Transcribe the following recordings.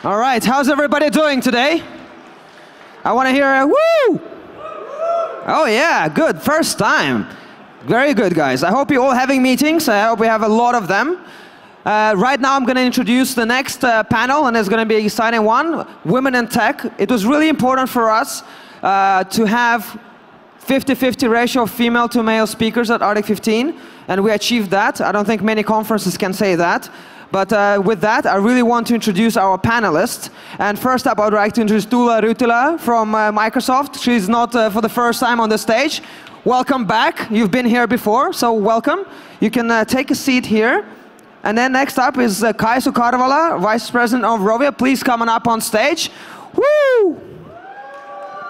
All right, how's everybody doing today? I want to hear a woo! Oh yeah, good, first time. Very good, guys. I hope you're all having meetings. I hope we have a lot of them. Right now I'm going to introduce the next panel, and it's going to be an exciting one, Women in Tech. It was really important for us to have 50-50 ratio of female to male speakers at Arctic15, and we achieved that. I don't think many conferences can say that. But with that, I really want to introduce our panelists. And first up, I would like to introduce Tuula Rytilä from Microsoft. She's not for the first time on the stage. Welcome back. You've been here before, so welcome. You can take a seat here. And then next up is Kaisu Karvala, Vice President of Rovio. Please come on up on stage. Woo!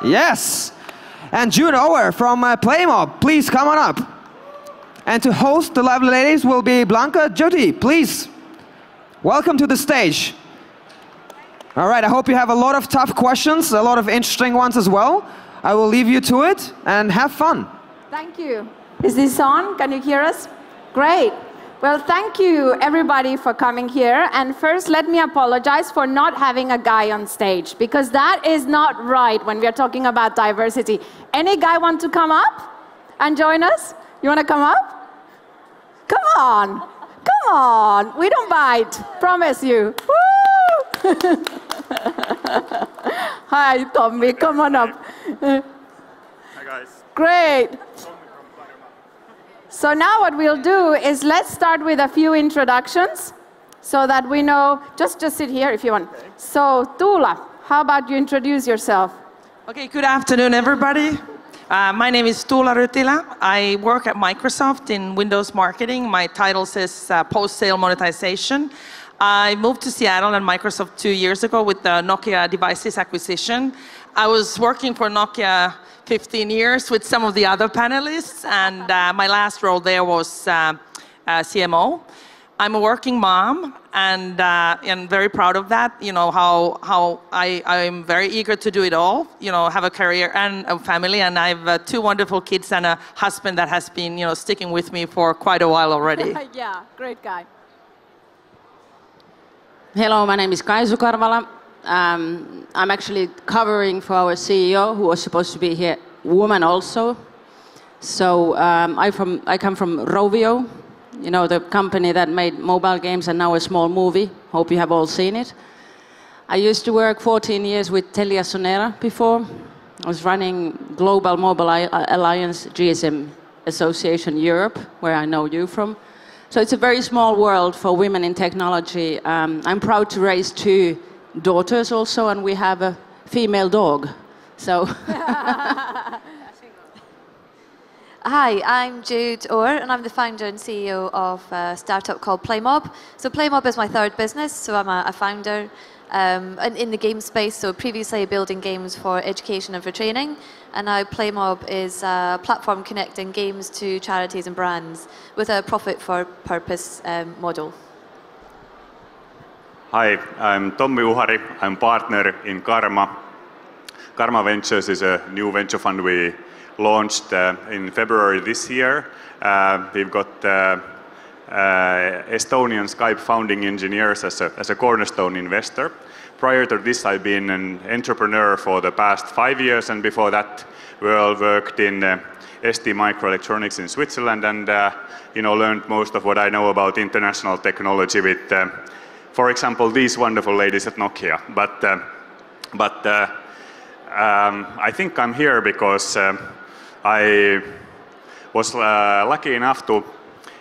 Yes. And Jude Ower from Playmob. Please come on up. And to host the lovely ladies will be Bianca, Juti. Please. Welcome to the stage. All right, I hope you have a lot of tough questions, a lot of interesting ones as well. I will leave you to it and have fun. Thank you. Is this on? Can you hear us? Great. Well, thank you everybody for coming here. And first, let me apologize for not having a guy on stage, because that is not right when we are talking about diversity. Any guy want to come up and join us? You want to come up? Come on. Come on, we don't bite, promise you. Woo! Hi, Tommy, come on up. Hi, guys. Great. So now what we'll do is let's start with a few introductions so that we know, just sit here if you want. Okay. So Tuula, how about you introduce yourself? Okay, good afternoon, everybody. My name is Tuula Rytilä. I work at Microsoft in Windows marketing. My title says post-sale monetization. I moved to Seattle and Microsoft 2 years ago with the Nokia devices acquisition. I was working for Nokia 15 years with some of the other panelists, and my last role there was CMO. I'm a working mom, and I'm very proud of that. You know, how I'm very eager to do it all, you know, have a career and a family, and I have 2 wonderful kids and a husband that has been, you know, sticking with me for quite a while already. Yeah, great guy. Hello, my name is Kaisu Karvala. I'm actually covering for our CEO, who was supposed to be here, woman also. So I come from Rovio. You know, the company that made mobile games and now a small movie. Hope you have all seen it. I used to work 14 years with TeliaSonera before. I was running Global Mobile Alliance GSM Association Europe, where I know you from. So it's a very small world for women in technology. I'm proud to raise 2 daughters also, and we have a female dog. So. Hi, I'm Jude Ower, and I'm the founder and CEO of a startup called Playmob. So Playmob is my 3rd business, so I'm a founder in the game space, so previously building games for education and for training, and now Playmob is a platform connecting games to charities and brands with a profit for purpose model. Hi, I'm Tommi Uhari. I'm partner in Karma. Karma Ventures is a new venture fund we launched in February this year. We've got Estonian Skype founding engineers as a cornerstone investor. Prior to this, I've been an entrepreneur for the past 5 years, and before that, we all worked in ST Microelectronics in Switzerland, and you know, learned most of what I know about international technology with, for example, these wonderful ladies at Nokia. But I think I'm here because I was lucky enough to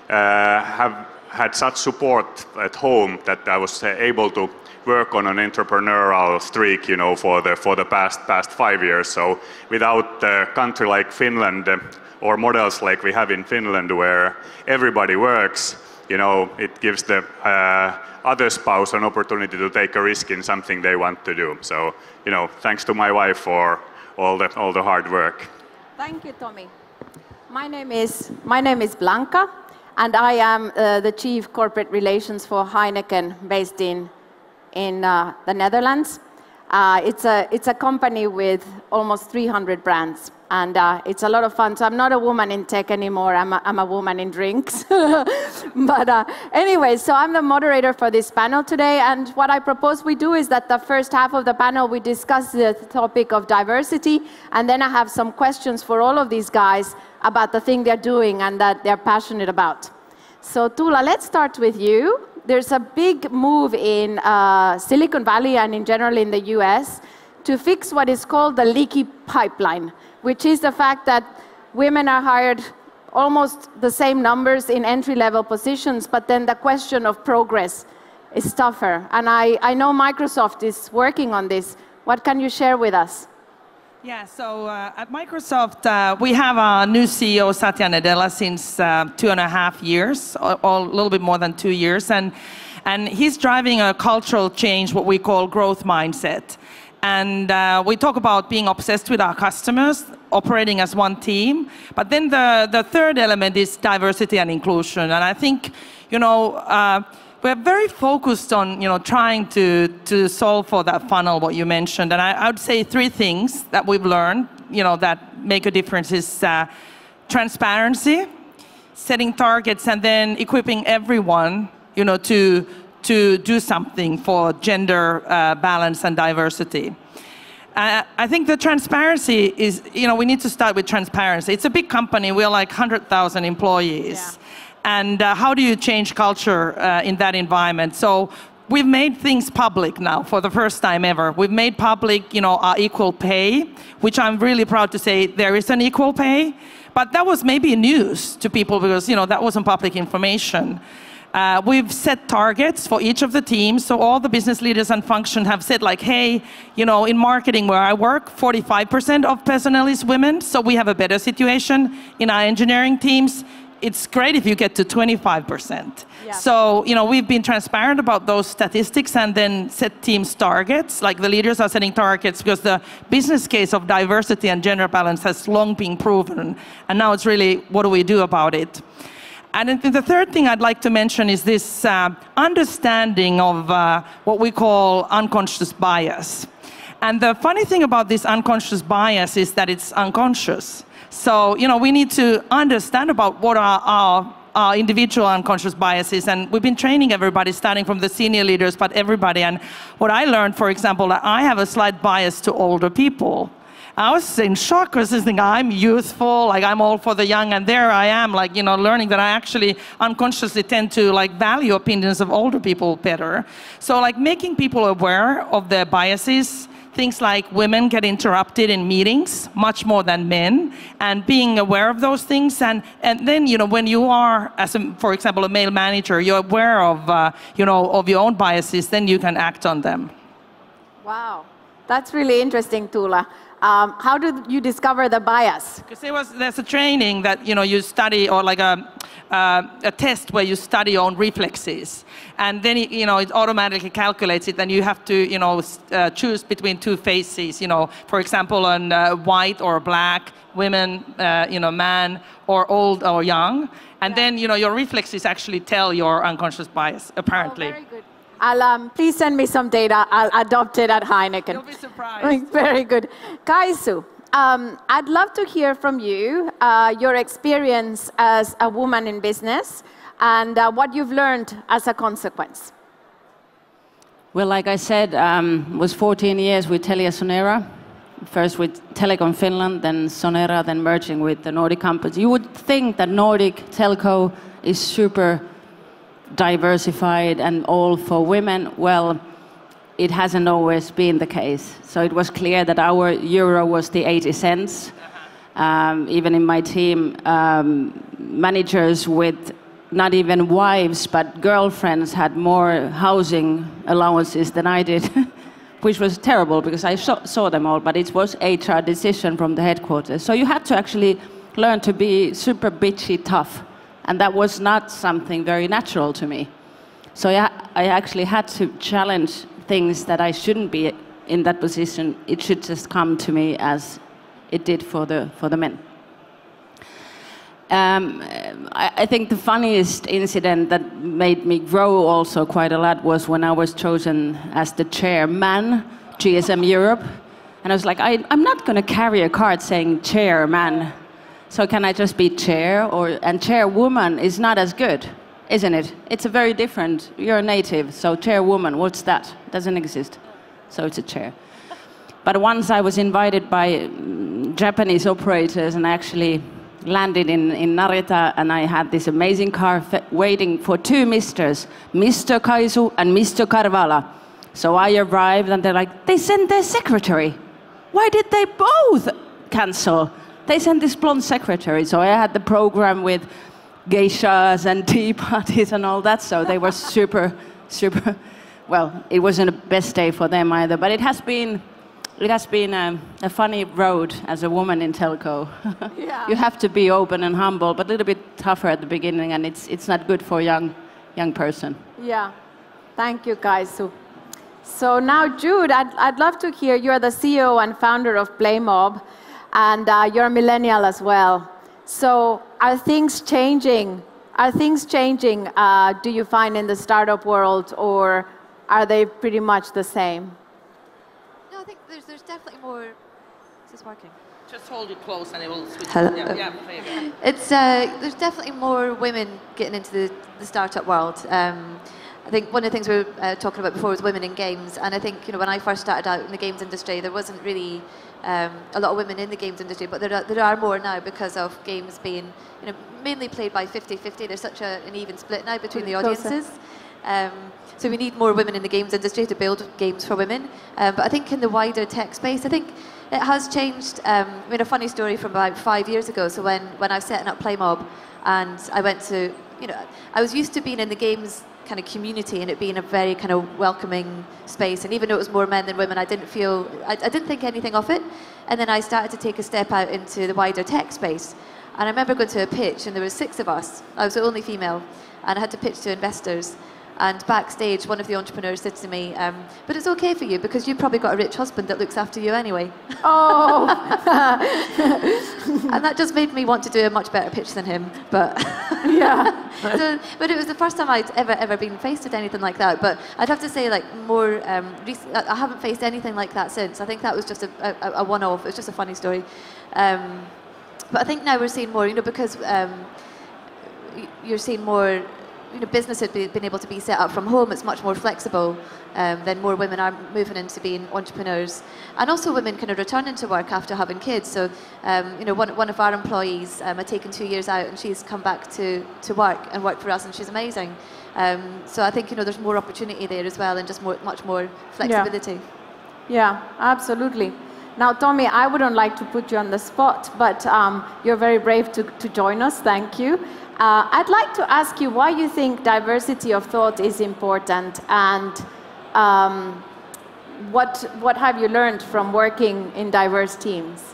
have had such support at home that I was able to work on an entrepreneurial streak, you know, for the past 5 years. So without a country like Finland or models like we have in Finland, where everybody works, you know, it gives the other spouse an opportunity to take a risk in something they want to do. So, you know, thanks to my wife for all the hard work. Thank you, Tommy. My name is Bianca, and I am the Chief Corporate Relations for Heineken, based in the Netherlands. It's a company with almost 300 brands, and it's a lot of fun. So I'm not a woman in tech anymore. I'm a woman in drinks. But anyway, so I'm the moderator for this panel today, and what I propose we do is that the first half of the panel we discuss the topic of diversity, and then I have some questions for all of these guys about the thing they're doing and that they're passionate about. So Tuula, let's start with you. There's a big move in Silicon Valley and in general in the US to fix what is called the leaky pipeline, which is the fact that women are hired almost the same numbers in entry-level positions, but then the question of progress is tougher. And I know Microsoft is working on this. What can you share with us? Yeah, so at Microsoft, we have a new CEO, Satya Nadella, since 2.5 years, or a little bit more than 2 years. And he's driving a cultural change, what we call growth mindset. And we talk about being obsessed with our customers, operating as one team. But then the third element is diversity and inclusion. And I think, you know, we're very focused on, you know, trying to solve for that funnel, what you mentioned. And I would say 3 things that we've learned, you know, that make a difference is transparency, setting targets, and then equipping everyone, you know, to do something for gender balance and diversity. I think the transparency is, you know, we need to start with transparency. It's a big company. We're like 100,000 employees. Yeah. And how do you change culture in that environment? So we've made things public now for the first time ever. We've made public, you know, our equal pay, which I'm really proud to say there is an equal pay. But that was maybe news to people because, you know, that wasn't public information. We've set targets for each of the teams. So all the business leaders and function have said like, hey, you know, in marketing where I work, 45% of personnel is women. So we have a better situation. In our engineering teams, it's great if you get to 25%. Yeah. So, you know, we've been transparent about those statistics and then set teams targets. Like the leaders are setting targets because the business case of diversity and gender balance has long been proven. And now it's really, what do we do about it? And I think the third thing I'd like to mention is this understanding of what we call unconscious bias. And the funny thing about this unconscious bias is that it's unconscious. So, you know, we need to understand about what are our individual unconscious biases. And we've been training everybody, starting from the senior leaders, but everybody. And what I learned, for example, that I have a slight bias to older people. I was in shock because I think I'm youthful, like I'm all for the young, and there I am, like, you know, learning that I actually unconsciously tend to like value opinions of older people better. So like making people aware of their biases, things like women get interrupted in meetings much more than men, and being aware of those things. And then, you know, when you are, as a, for example, a male manager, you're aware of, you know, of your own biases, then you can act on them. Wow, that's really interesting, Tuula. How did you discover the bias? Because there's a training that, you know, you study, or like a test where you study your own reflexes. And then, you know, it automatically calculates it, and you have to, you know, choose between 2 faces, you know, for example, on white or black, women, you know, man, or old or young. And then, you know, your reflexes actually tell your unconscious bias, apparently. Oh, very good. Please send me some data. I'll adopt it at Heineken. You'll be surprised. Very good. Kaisu, I'd love to hear from you, your experience as a woman in business and what you've learned as a consequence. Well, like I said, was 14 years with TeliaSonera. First with Telecom Finland, then Sonera, then merging with the Nordic companies. You would think that Nordic telco is super diversified and all for women. Well, it hasn't always been the case. So it was clear that our euro was the 80 cents. Even in my team, managers with not even wives but girlfriends had more housing allowances than I did, which was terrible because I saw them all, but it was HR decision from the headquarters. So you had to actually learn to be super bitchy tough. And that was not something very natural to me. So I actually had to challenge things that I shouldn't be in that position. It should just come to me as it did for the men. I think the funniest incident that made me grow also quite a lot was when I was chosen as the chairman GSM Europe. And I was like, I'm not going to carry a card saying chairman. So can I just be chair? And chairwoman is not as good, isn't it? It's a very different, you're a native, so chairwoman, what's that? Doesn't exist. So it's a chair. But once I was invited by Japanese operators, and I actually landed in Narita, and I had this amazing car waiting for two misters, Mr. Kaisu and Mr. Karvala. So I arrived, and they're like, they sent their secretary. Why did they both cancel? They sent this blonde secretary. So I had the program with geishas and tea parties and all that. So they were super, well, it wasn't the best day for them either. But it has been a funny road as a woman in telco. Yeah. You have to be open and humble, but a little bit tougher at the beginning, and it's not good for a young person. Yeah. Thank you, Kaisu. So now, Jude, I'd love to hear, you're the CEO and founder of Playmob, and you're a millennial as well. So are things changing? Do you find in the startup world, or are they pretty much the same? No, I think there's definitely more. Is this working? Just hold it close and it will switch. Hello. Yeah, play again. It's there's definitely more women getting into the startup world. I think one of the things we were talking about before was women in games, and I think when I first started out in the games industry, there wasn't really a lot of women in the games industry, but there are more now because of games being mainly played by 50-50. There's such an even split now between the audiences. So we need more women in the games industry to build games for women. But I think in the wider tech space, I think it has changed. I mean, a funny story from about 5 years ago. So when I was setting up Playmob, and I went to, I was used to being in the games kind of community and it being a very kind of welcoming space. And even though it was more men than women, I didn't think anything of it. And then I started to take a step out into the wider tech space. And I remember going to a pitch, and there were 6 of us. I was the only female, and I had to pitch to investors. And backstage, one of the entrepreneurs said to me, but it's okay for you because you've probably got a rich husband that looks after you anyway. Oh! And that just made me want to do a much better pitch than him. But yeah. But it was the first time I'd ever been faced with anything like that. But I'd have to say, like, I haven't faced anything like that since. I think that was just a one-off. It was just a funny story. But I think now we're seeing more, because you're seeing more. Business had been able to be set up from home. It's much more flexible. Then more women are moving into being entrepreneurs, and also women kind of returning to work after having kids. So, one of our employees had taken 2 years out, and she's come back to work for us, and she's amazing. So I think there's more opportunity there as well, and just much more flexibility. Yeah, absolutely. Now, Tommy, I wouldn't like to put you on the spot, but you're very brave to join us. Thank you. I'd like to ask you why you think diversity of thought is important, and what have you learned from working in diverse teams?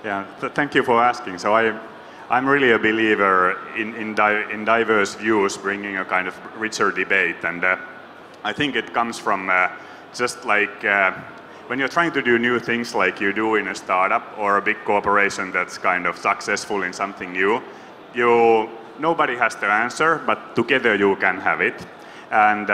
Yeah, thank you for asking. So I'm really a believer in diverse views bringing a kind of richer debate, and I think it comes from just like when you're trying to do new things like you do in a startup or a big corporation that's kind of successful in something new. Nobody has the answer, but together you can have it. And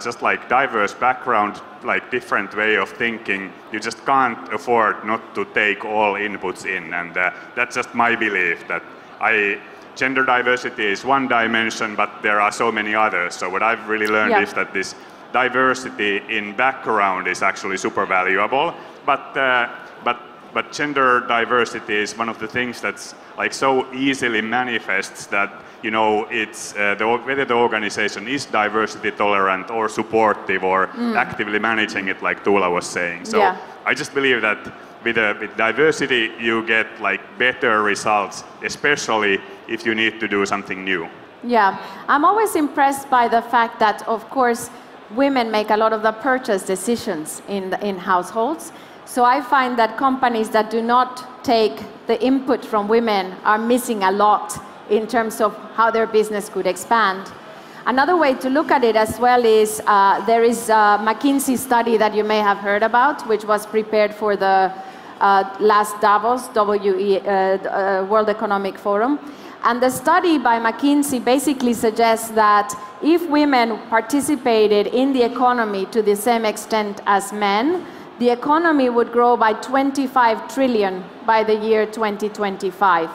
just like diverse background, like different way of thinking, you just can't afford not to take all inputs in. And that's just my belief that gender diversity is one dimension, but there are so many others. So what I've really learned is that this diversity in background is actually super valuable. But gender diversity is one of the things that's like so easily manifests that it's whether the organization is diversity tolerant or supportive or actively managing it, like Tuula was saying. So I just believe that with diversity you get like better results, especially if you need to do something new. Yeah, I'm always impressed by the fact that, of course, women make a lot of the purchase decisions in households. So I find that companies that do not take the input from women are missing a lot in terms of how their business could expand. Another way to look at it as well is there is a McKinsey study that you may have heard about, which was prepared for the last Davos World Economic Forum. And the study by McKinsey basically suggests that if women participated in the economy to the same extent as men, the economy would grow by 25 trillion by the year 2025.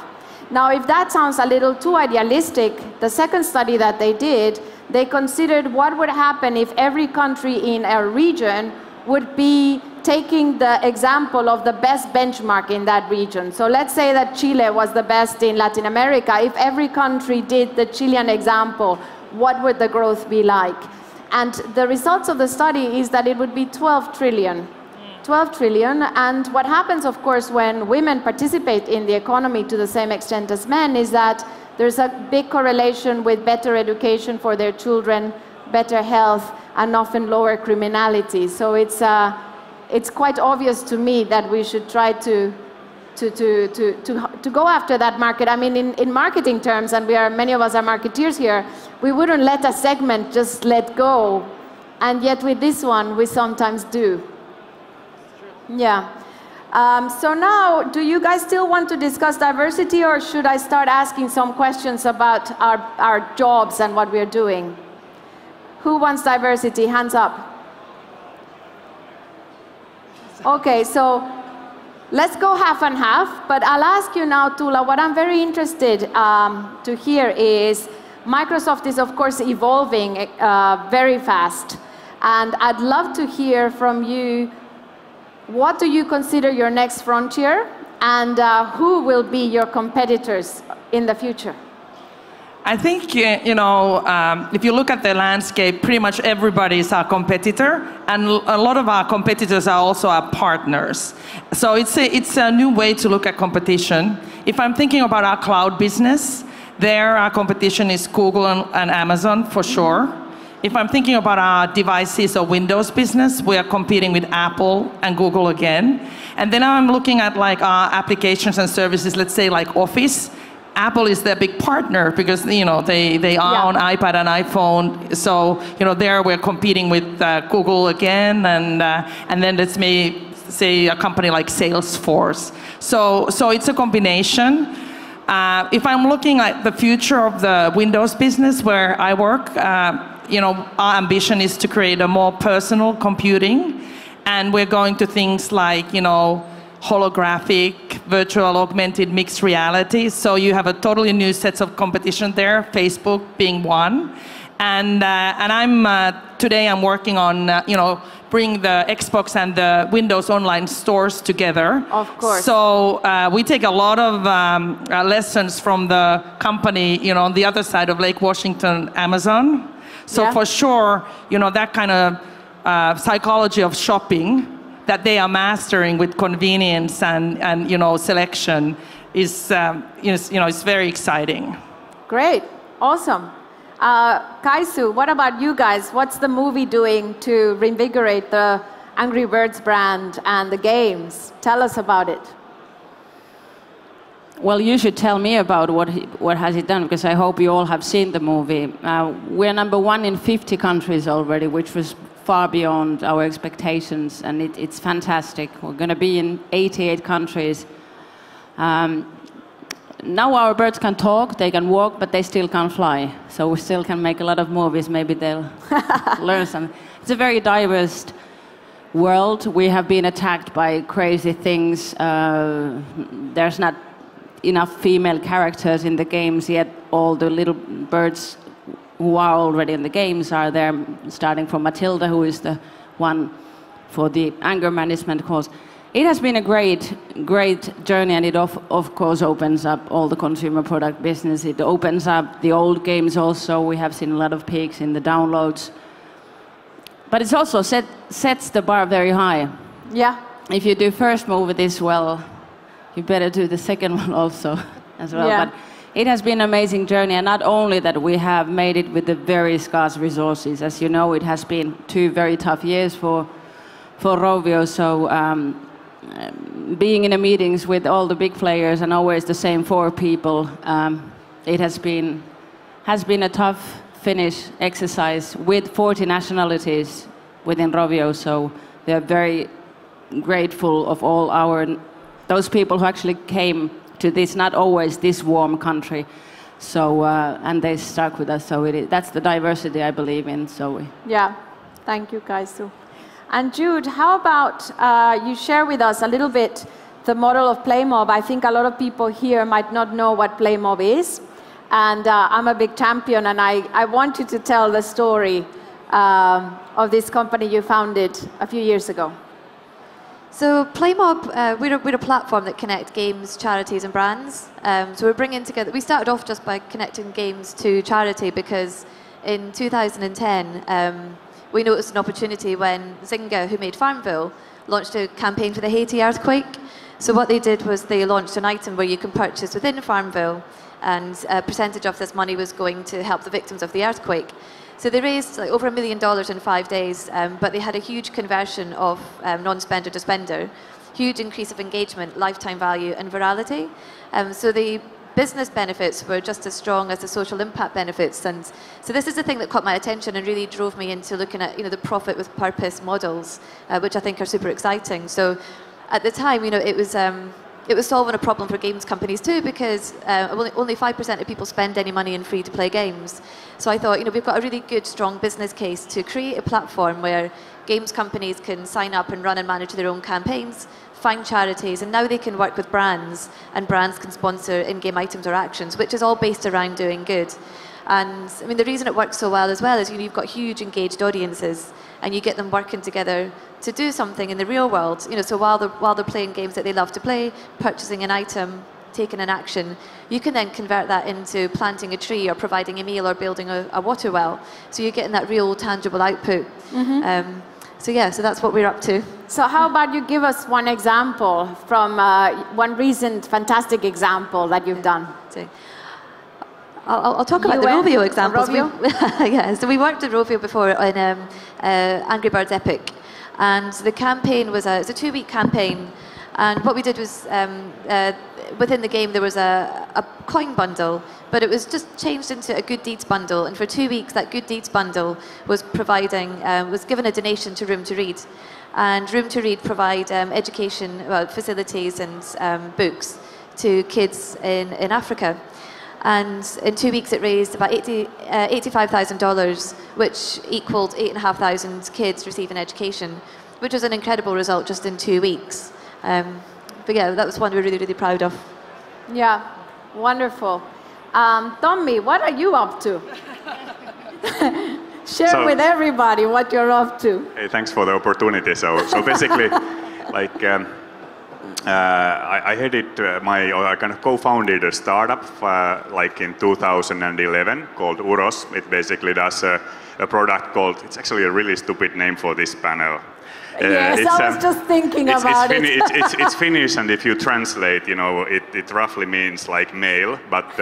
Now, if that sounds a little too idealistic, the second study that they did, they considered what would happen if every country in a region would be taking the example of the best benchmark in that region. So let's say that Chile was the best in Latin America. If every country did the Chilean example, what would the growth be like? And the results of the study is that it would be 12 trillion. 12 trillion, and what happens, of course, when women participate in the economy to the same extent as men is that there's a big correlation with better education for their children, better health, and often lower criminality. So it's quite obvious to me that we should try to go after that market. I mean, in marketing terms, and many of us are marketeers here, we wouldn't let a segment just let go, and yet with this one, we sometimes do. Yeah. So now, do you guys still want to discuss diversity, or should I start asking some questions about our jobs and what we're doing? Who wants diversity? Hands up. Okay, so let's go half and half, but I'll ask you now, Tuula, what I'm very interested to hear is Microsoft is, of course, evolving very fast, and I'd love to hear from you. What do you consider your next frontier, and who will be your competitors in the future? I think, you know, if you look at the landscape, pretty much everybody is our competitor, and a lot of our competitors are also our partners. So it's a new way to look at competition. If I'm thinking about our cloud business, there our competition is Google and Amazon for sure. If I'm thinking about our devices or Windows business, we are competing with Apple and Google again. And then I'm looking at like our applications and services, let's say like Office. Apple is their big partner because, you know, they are on iPad and iPhone. So, you know, there we're competing with Google again. And then let's say a company like Salesforce. So it's a combination. If I'm looking at the future of the Windows business where I work, you know, our ambition is to create a more personal computing, and we're going to things like, you know, holographic, virtual, augmented, mixed reality. So you have a totally new set of competition there, Facebook being one. And today I'm working on, you know, bring the Xbox and the Windows online stores together. Of course. So we take a lot of lessons from the company, you know, on the other side of Lake Washington, Amazon. So for sure, you know, that kind of psychology of shopping that they are mastering with convenience and you know, selection is you know, it's very exciting. Great, awesome. Kaisu, what about you guys? What's the movie doing to reinvigorate the Angry Birds brand and the games? Tell us about it. Well, you should tell me about what has it done, because I hope you all have seen the movie. We're #1 in 50 countries already, which was far beyond our expectations, and it's fantastic. We're going to be in 88 countries. Now our birds can talk, they can walk, but they still can't fly. So we still can make a lot of movies. Maybe they'll learn something. It's a very diverse world. We have been attacked by crazy things. There's not enough female characters in the games, yet all the little birds who are already in the games are there, starting from Matilda, who is the one for the anger management course. It has been a great journey, and it of course opens up all the consumer product business. It opens up the old games also. We have seen a lot of peaks in the downloads. But it's also sets the bar very high. Yeah. If you do first movie this well, you better do the second one also as well. Yeah. But it has been an amazing journey, and not only that, we have made it with the very scarce resources. As you know, it has been 2 very tough years for Rovio. So being in the meetings with all the big players and always the same 4 people, it has been a tough Finnish exercise with 40 nationalities within Rovio. So we are very grateful of all those people who actually came to this, not always this warm country. So, and they stuck with us. So that's the diversity I believe in. So yeah, thank you, Kaisu. And Jude, how about you share with us a little bit the model of Playmob? I think a lot of people here might not know what Playmob is. And I'm a big champion, and I want you to tell the story of this company you founded a few years ago. So Playmob, we're a platform that connects games, charities and brands. So we're bringing together, we started off just by connecting games to charity because in 2010, we noticed an opportunity when Zynga, who made Farmville, launched a campaign for the Haiti earthquake. So what they did was they launched an item where you can purchase within Farmville, and a percentage of this money was going to help the victims of the earthquake. So they raised like over $1 million in 5 days, but they had a huge conversion of non-spender to spender, huge increase of engagement, lifetime value, and virality. So the business benefits were just as strong as the social impact benefits. And so this is the thing that caught my attention and really drove me into looking at the profit with purpose models, which I think are super exciting. So at the time, it was solving a problem for games companies too, because only 5% of people spend any money in free-to-play games. So I thought, we've got a really good, strong business case to create a platform where games companies can sign up and run and manage their own campaigns, find charities, and now they can work with brands, and brands can sponsor in-game items or actions, which is all based around doing good. And I mean, the reason it works so well as well is you've got huge engaged audiences, and you get them working together to do something in the real world. So while they're playing games that they love to play, purchasing an item, taking an action, you can then convert that into planting a tree or providing a meal or building a water well. So you're getting that real tangible output. So that's what we're up to. So how about you give us one example from one recent fantastic example that you've done? I'll talk about the Rovio example. Rovio? So we worked at Rovio before on Angry Birds Epic. And the campaign was it's a 2-week campaign. And what we did was, within the game, there was a coin bundle, but it was just changed into a good deeds bundle. And for 2 weeks, that good deeds bundle was was given a donation to Room to Read. And Room to Read provide education facilities and books to kids in Africa. And in 2 weeks, it raised about $85,000, which equaled 8,500 kids receiving education, which was an incredible result just in 2 weeks. But yeah, that was one we're really, really proud of. Yeah, wonderful. Tommy, what are you up to? Share with everybody what you're up to. Hey, thanks for the opportunity. So basically, like, I headed I kind of co-founded a startup like in 2011 called Uros. It basically does a product called, it's actually a really stupid name for this panel. Yes, I was just thinking about it. It's Finnish, and if you translate, it roughly means like male, but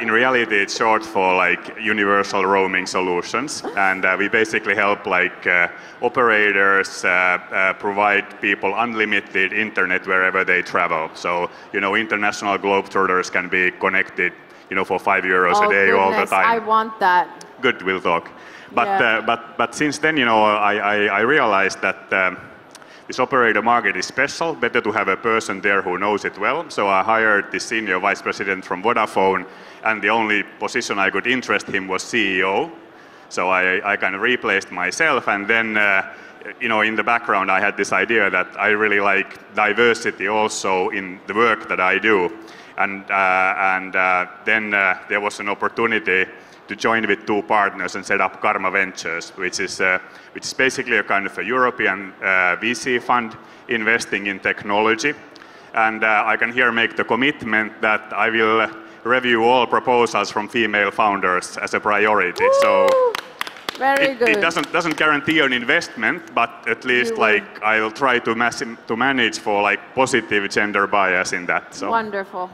in reality it's short for like universal roaming solutions, and we basically help like operators provide people unlimited internet wherever they travel. So international globetrotters can be connected, for €5 a day all the time. I want that. Good, we'll talk. But since then, I realized that this operator market is special. Better to have a person there who knows it well. So I hired the senior vice president from Vodafone, and the only position I could interest him was CEO. So I kind of replaced myself, and then in the background I had this idea that I really like diversity also in the work that I do, and then there was an opportunity to join with 2 partners and set up Karma Ventures, which is basically a kind of a European VC fund investing in technology. And I can here make the commitment that I will review all proposals from female founders as a priority. Woo! So very good. It doesn't guarantee an investment, but at least I'll try to manage for like positive gender bias in that. So. Wonderful.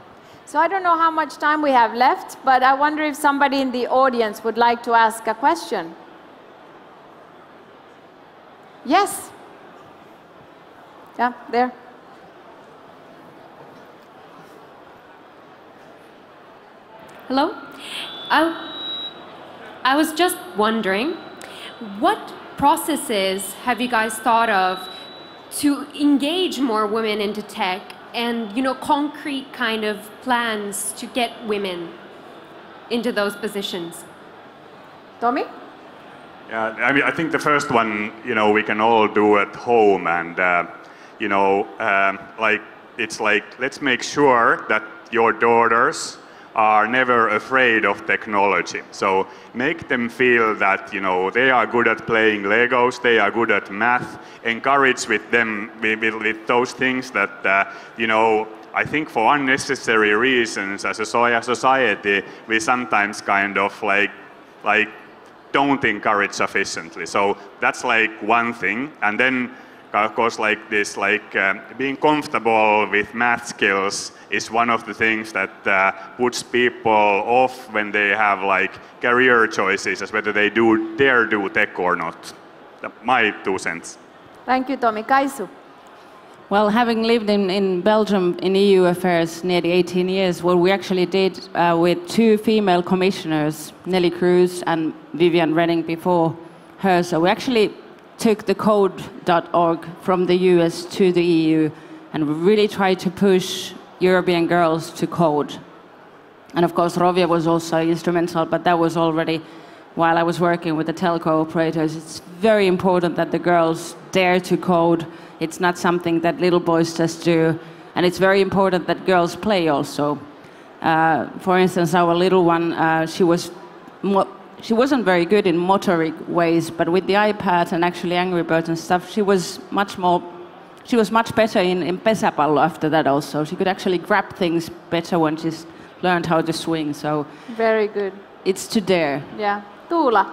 So I don't know how much time we have left, but I wonder if somebody in the audience would like to ask a question. Yes. Yeah, there. Hello. I was just wondering, what processes have you guys thought of to engage more women into tech, and concrete kind of plans to get women into those positions? Tommy? Yeah, I mean, I think the first one, we can all do at home, and it's like, let's make sure that your daughters are never afraid of technology. So make them feel that they are good at playing Legos, they are good at math. Encourage with them with those things that I think for unnecessary reasons as a society we sometimes kind of like don't encourage sufficiently. So that's like one thing, and then of course being comfortable with math skills is one of the things that puts people off when they have career choices as whether they dare do tech or not. My 2 cents. Thank you, Tommy. Kaisu. Well, having lived in Belgium in EU affairs nearly 18 years, what we actually did with 2 female commissioners, Nelly Cruz and Viviane Reding before her, so we actually took the code.org from the US to the EU and really tried to push European girls to code. And of course, Rovio was also instrumental, but that was already while I was working with the telco operators. It's very important that the girls dare to code. It's not something that little boys just do. And it's very important that girls play also. For instance, our little one, she wasn't very good in motoric ways, but with the iPad and actually Angry Birds and stuff, she was much better in pesäpallo after that also. She could actually grab things better when she's learned how to swing, so. Very good. It's to dare. Yeah. Tuula.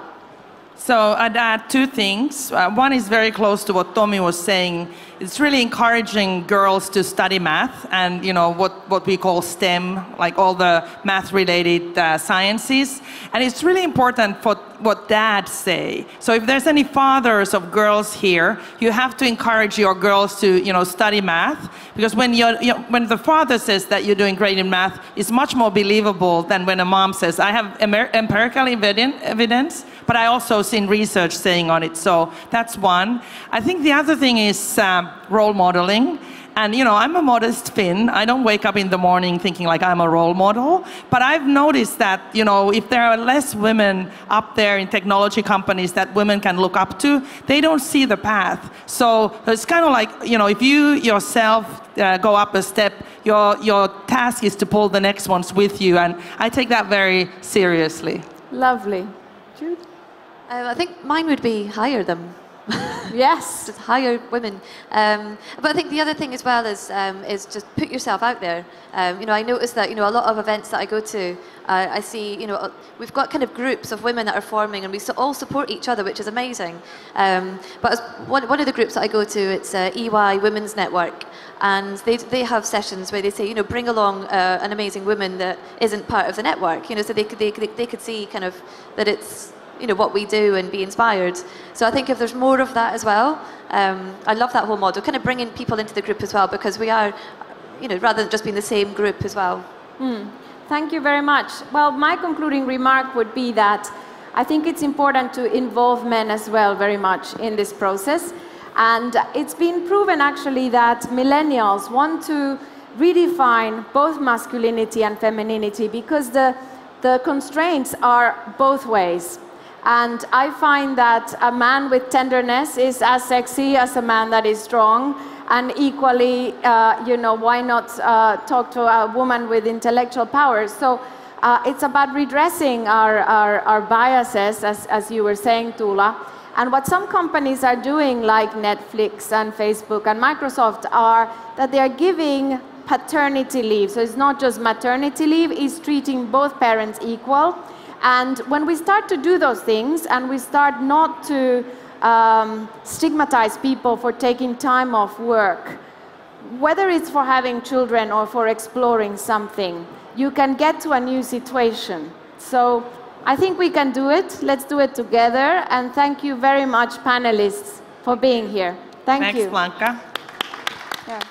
So I'd add 2 things. One is very close to what Tommy was saying. It's really encouraging girls to study math and what we call STEM, like all the math-related sciences. And it's really important for what dads say. So if there's any fathers of girls here, you have to encourage your girls to study math, because when the father says that you're doing great in math, it's much more believable than when a mom says, I have empirical evidence, but I also seen research saying on it. So that's one. I think the other thing is role modeling. And I'm a modest Finn. I don't wake up in the morning thinking like I'm a role model. But I've noticed that if there are less women up there in technology companies that women can look up to, they don't see the path. So it's kind of like if you yourself go up a step, your task is to pull the next ones with you. And I take that very seriously. Lovely. Jude? I think mine would be hire them. Yes. Just hire women. But I think the other thing as well is just put yourself out there. I noticed that a lot of events that I go to, I see we've got kind of groups of women that are forming, and we all support each other, which is amazing. But as one of the groups that I go to, it's EY Women's Network, and they have sessions where they say bring along an amazing woman that isn't part of the network, so they could see kind of that it's what we do and be inspired. So I think if there's more of that as well, I love that whole model, kind of bringing people into the group as well, because we are, rather than just being the same group as well. Thank you very much. Well, my concluding remark would be that I think it's important to involve men as well very much in this process. And it's been proven actually that millennials want to redefine both masculinity and femininity, because the constraints are both ways. And I find that a man with tenderness is as sexy as a man that is strong. And equally, why not talk to a woman with intellectual power? So it's about redressing our biases, as you were saying, Tuula. And what some companies are doing, like Netflix and Facebook and Microsoft, are that they are giving paternity leave. So it's not just maternity leave, it's treating both parents equal. And when we start to do those things, and we start not to stigmatize people for taking time off work, whether it's for having children or for exploring something, you can get to a new situation. So I think we can do it. Let's do it together. And thank you very much, panelists, for being here. Thank you. Thanks, Bianca. Yeah.